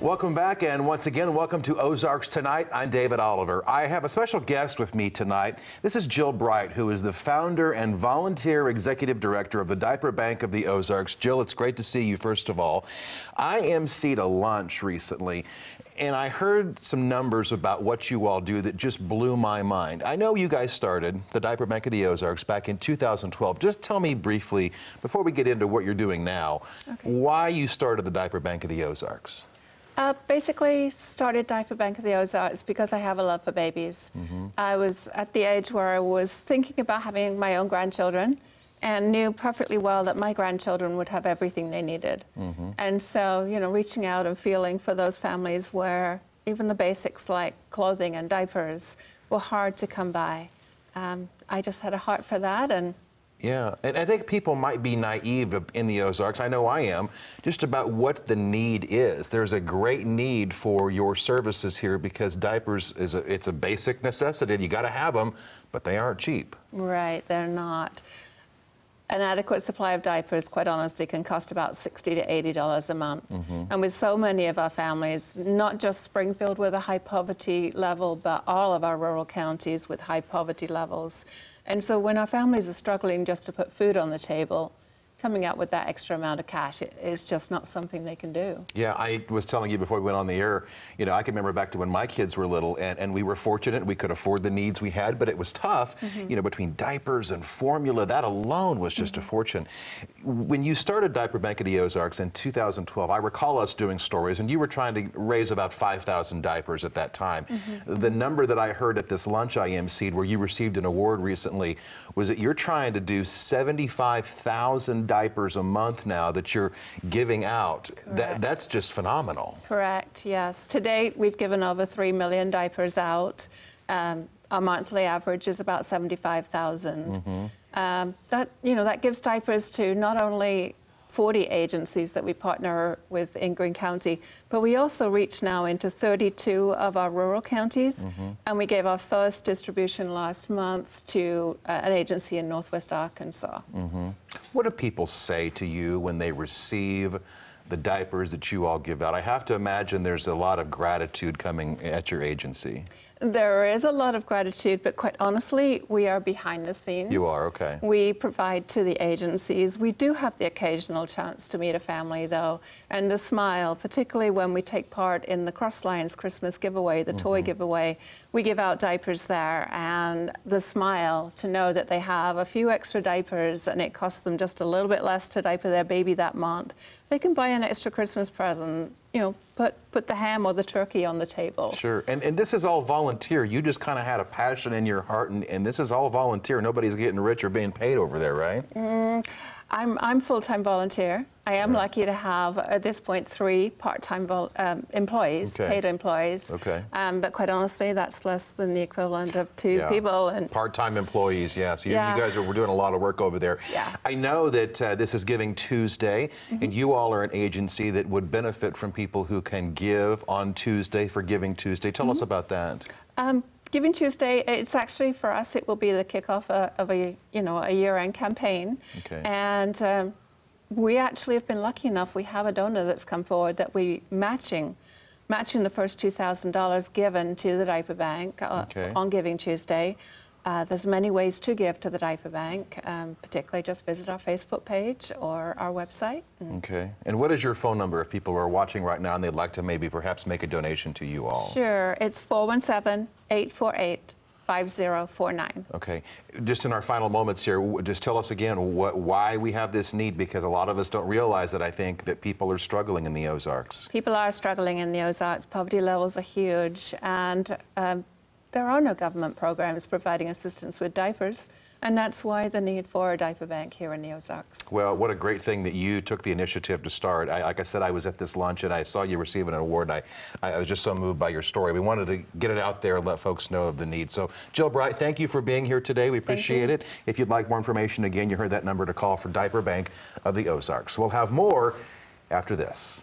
Welcome back, and once again, welcome to Ozarks Tonight. I'm David Oliver. I have a special guest with me tonight. This is Jill Bright, who is the founder and volunteer executive director of the Diaper Bank of the Ozarks. Jill, it's great to see you, first of all. I emceed a lunch recently, and I heard some numbers about what you all do that just blew my mind. I know you guys started the Diaper Bank of the Ozarks back in 2012. Just tell me briefly, before we get into what you're doing now, why you started the Diaper Bank of the Ozarks. Basically started Diaper Bank of the Ozarks because I have a love for babies. I was at the age where I was thinking about having my own grandchildren and knew perfectly well that my grandchildren would have everything they needed. And so, you know, reaching out and feeling for those families where even the basics like clothing and diapers were hard to come by. I just had a heart for that. Yeah, and I think people might be naive in the Ozarks, I know I am, just about what the need is. There's a great need for your services here because diapers it's a basic necessity. You got to have them, but they aren't cheap. Right, they're not. An adequate supply of diapers, quite honestly, can cost about $60 to $80 a month. And with so many of our families, not just Springfield with a high poverty level, but all of our rural counties with high poverty levels. And so when our families are struggling just to put food on the table, coming out with that extra amount of cash is just not something they can do. Yeah, I was telling you before we went on the air, you know, I can remember back to when my kids were little, and we were fortunate, we could afford the needs we had, but it was tough, you know, between diapers and formula, that alone was just a fortune. When you started Diaper Bank of the Ozarks in 2012, I recall us doing stories, and you were trying to raise about 5,000 diapers at that time. The number that I heard at this lunch I emceed, where you received an award recently, was that you're trying to do 75,000 diapers a month now that you're giving out. That's just phenomenal. Correct, yes. To date, we've given over 3 million diapers out. Our monthly average is about 75,000. That gives diapers to not only 40 agencies that we partner with in Greene County, but we also reach now into 32 of our rural counties, and we gave our first distribution last month to an agency in Northwest Arkansas. What do people say to you when they receive the diapers that you all give out? I have to imagine there's a lot of gratitude coming at your agency. There is a lot of gratitude, but quite honestly, we are behind the scenes. You are, okay. We provide to the agencies. We do have the occasional chance to meet a family, though, and to smile, particularly when we take part in the Cross Lions Christmas giveaway, the toy giveaway. We give out diapers there, and the smile to know that they have a few extra diapers and it costs them just a little bit less to diaper their baby that month. They can buy an extra Christmas present, you know, put the ham or the turkey on the table. Sure, and this is all volunteer. You just kind of had a passion in your heart, and this is all volunteer. Nobody's getting rich or being paid over there, right? I'm full-time volunteer. I am lucky to have, at this point, 3 part-time employees, paid employees. But quite honestly, that's less than the equivalent of 2 people. And part-time employees, yeah. So you guys we're doing a lot of work over there. I know that this is Giving Tuesday, and you all are an agency that would benefit from people who can give on Tuesday for Giving Tuesday. Tell us about that. Giving Tuesday, it's actually, for us, it will be the kickoff of a year-end campaign. And we actually have been lucky enough, we have a donor that's come forward that we matching the first $2,000 given to the Diaper Bank on Giving Tuesday. There's many ways to give to the Diaper Bank, particularly just visit our Facebook page or our website. And what is your phone number if people are watching right now and they'd like to maybe perhaps make a donation to you all? Sure, it's 417-848-5049. Just in our final moments here, just tell us again why we have this need, because a lot of us don't realize that I think that people are struggling in the Ozarks. People are struggling in the Ozarks. Poverty levels are huge, and there are no government programs providing assistance with diapers, and that's why the need for a diaper bank here in the Ozarks. Well, what a great thing that you took the initiative to start. Like I said, I was at this lunch and I saw you receiving an award. I was just so moved by your story. We wanted to get it out there and let folks know of the need. So, Jill Bright, thank you for being here today. We appreciate it. If you'd like more information, again, you heard that number to call for Diaper Bank of the Ozarks. We'll have more after this.